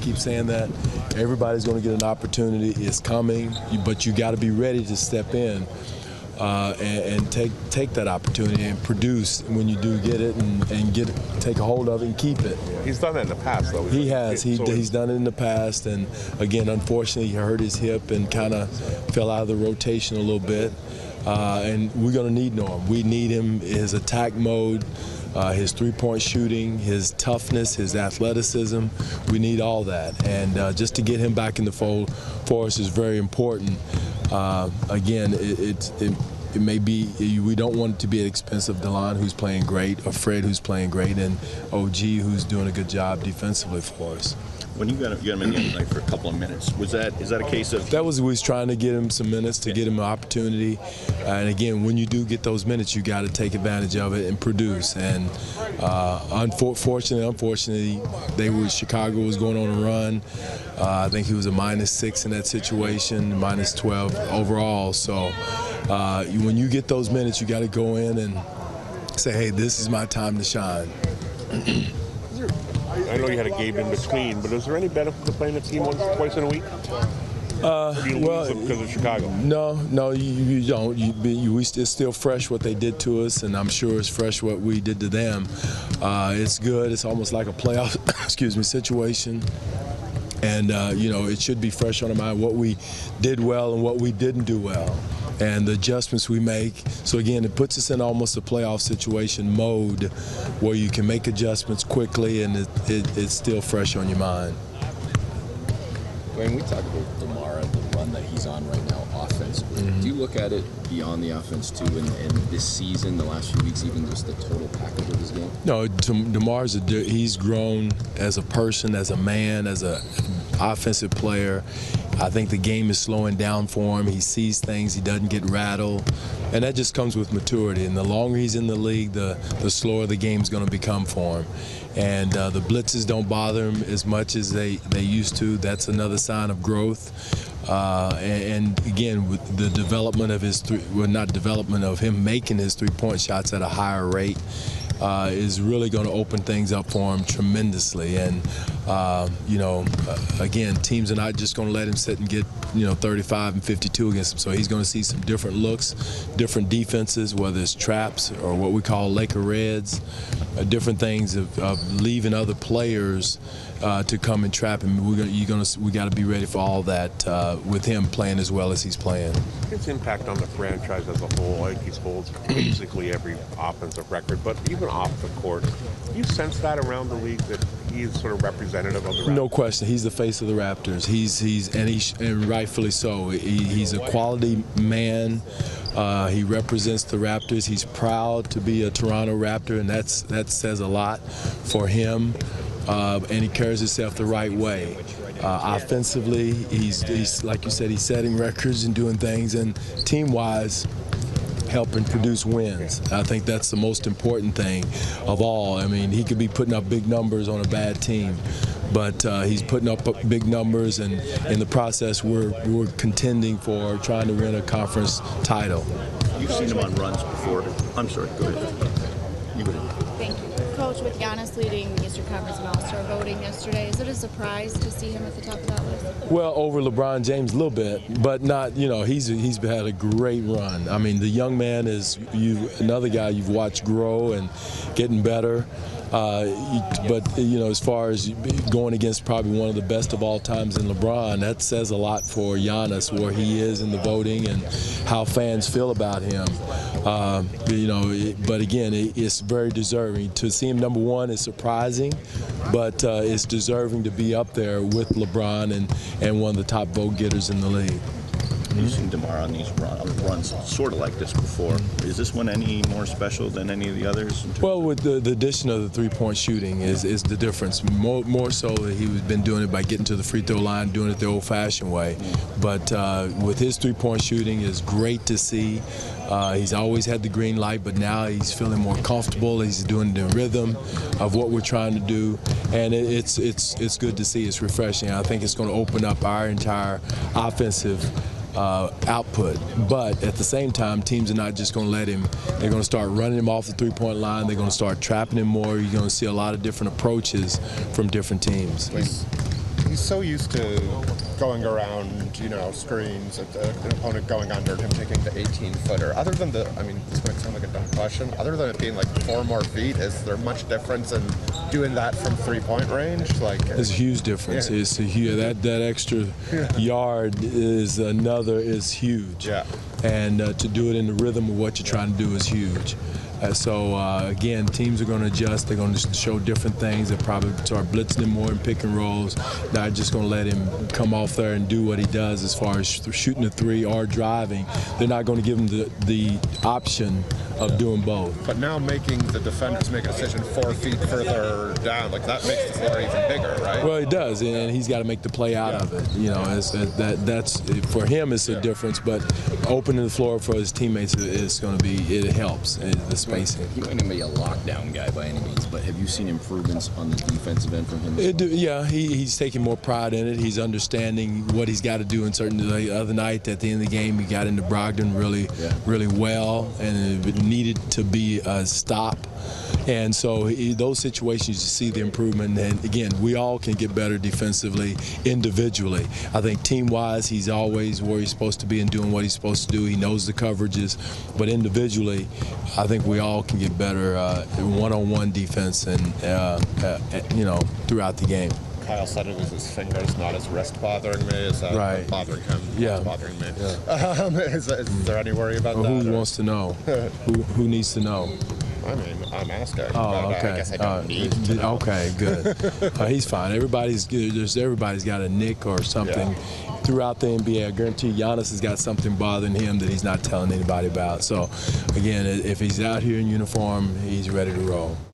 keep saying that. Everybody's going to get an opportunity. It's coming, but you got to be ready to step in and take that opportunity and produce when you do get it, and take a hold of it and keep it. He's done that in the past, though. He has. He's done it in the past, and again, unfortunately, he hurt his hip and kind of fell out of the rotation a little bit. And we're going to need Norm. We need him, his attack mode, his three-point shooting, his toughness, his athleticism. We need all that. And just to get him back in the fold for us is very important. Again, it may be, we don't want it to be at the expense of Dwane, who's playing great, or Fred, who's playing great, and OG, who's doing a good job defensively for us. When you got him in the other night for a couple of minutes, is that a case of? That was, we was trying to get him some minutes, to get him an opportunity. And again, when you do get those minutes, you got to take advantage of it and produce. And unfortunately, Chicago was going on a run. I think he was a -6 in that situation, -12 overall. So when you get those minutes, you got to go in and say, hey, this is my time to shine. I know you had a game in between, but is there any benefit to playing a team once, twice in a week? Or do you lose them because of Chicago? No, you don't. It's still fresh what they did to us, and I'm sure it's fresh what we did to them. It's good. It's almost like a playoff situation. And, it should be fresh on our mind what we did well and what we didn't do well, and the adjustments we make. So, again, it puts us in almost a playoff situation mode where you can make adjustments quickly, and it's still fresh on your mind. When we talk about DeMar and the run that he's on right now offensively, do you look at it beyond the offense too, in this season, the last few weeks, even just the total package of his game? No, DeMar's he's grown as a person, as a man, as an offensive player. I think the game is slowing down for him. He sees things, he doesn't get rattled, and that just comes with maturity. And the longer he's in the league, the slower the game's going to become for him. And the blitzes don't bother him as much as they used to. That's another sign of growth. And again, with the development of him making his three-point shots at a higher rate, is really going to open things up for him tremendously. And again, teams are not just going to let him sit and get 35 and 52 against him. So he's going to see some different looks, different defenses, whether it's traps or what we call Laker Reds, different things of leaving other players to come and trap him. We got to be ready for all that with him playing as well as he's playing. His impact on the franchise as a whole, I think he holds basically every offensive record, but even off the court, you sense that around the league that he is sort of representative of the Raptors? No question, he's the face of the Raptors. And rightfully so. He's a quality man. He represents the Raptors. He's proud to be a Toronto Raptor, and that says a lot for him. And he carries himself the right way. Offensively, he's like you said, he's setting records and doing things, and team-wise, helping produce wins. I think that's the most important thing of all. I mean, he could be putting up big numbers on a bad team, but he's putting up big numbers, and in the process, we're contending for trying to win a conference title. You've seen him on runs before. I'm sorry, go ahead. You go ahead. Thank you. Coach, with Giannis leading the Eastern Conference and All-Star voting yesterday, is it a surprise to see him at the top of that list? Well, over LeBron James a little bit, but not, he's had a great run. I mean, the young man is another guy you've watched grow and getting better. But as far as going against probably one of the best of all times in LeBron, that says a lot for Giannis, where he is in the voting and how fans feel about him. But again, it's very deserving. To see him number one is surprising, but it's deserving to be up there with LeBron and one of the top vote getters in the league. You've seen DeMar on these runs sort of like this before. Is this one any more special than any of the others? Well, with the addition of the three-point shooting is the difference. More so that he's been doing it by getting to the free throw line, doing it the old-fashioned way. But with his three-point shooting, it's great to see. He's always had the green light, but now he's feeling more comfortable. He's doing the rhythm of what we're trying to do, and it's good to see. It's refreshing. I think it's going to open up our entire offensive output. But at the same time, teams are not just going to let him. They're going to start running him off the three-point line. They're going to start trapping him more. You're going to see a lot of different approaches from different teams. He's he's so used to going around, screens, an opponent going under and him taking the 18-footer. Other than this might sound like a dumb question, other than it being like 4 more feet, is there much difference in doing that from 3-point range? It's a huge difference. Yeah. It's a huge, that extra yard is huge. Yeah. And to do it in the rhythm of what you're trying to do is huge. Again, teams are going to adjust. They're going to show different things. They'll probably start blitzing him more in pick and rolls. Not just going to let him come off there and do what he does as far as shooting a 3 or driving. They're not going to give him the option of doing both. But now making the defenders make a decision 4 feet further down, that makes the floor even bigger, right? Well, it does, and he's got to make the play out of it. That's for him. It's a difference, but opening the floor for his teammates is going to be. It helps the spacing. He might not be a lockdown guy by any means, but have you seen improvements on the defensive end from him? He's taking more pride in it. He's understanding what he's got to do in certain. The other night at the end of the game, he got into Brogdon really well, and it needed to be a stop. And so those situations, you see the improvement. And again, we all can get better defensively, individually. I think team-wise, he's always where he's supposed to be and doing what he's supposed to do. He knows the coverages. But individually, I think we all can get better one-on-one defense and throughout the game. Kyle said it was his fingers, not his wrist bothering me. Is that right. bothering him? Yeah. Bothering me. Yeah. Is there any worry about well, that? Who wants to know? who needs to know? I'm asking. Oh, okay. I guess I don't need to know. Okay, good. He's fine. Everybody's got a nick or something throughout the NBA. I guarantee Giannis has got something bothering him that he's not telling anybody about. So, again, if he's out here in uniform, he's ready to roll.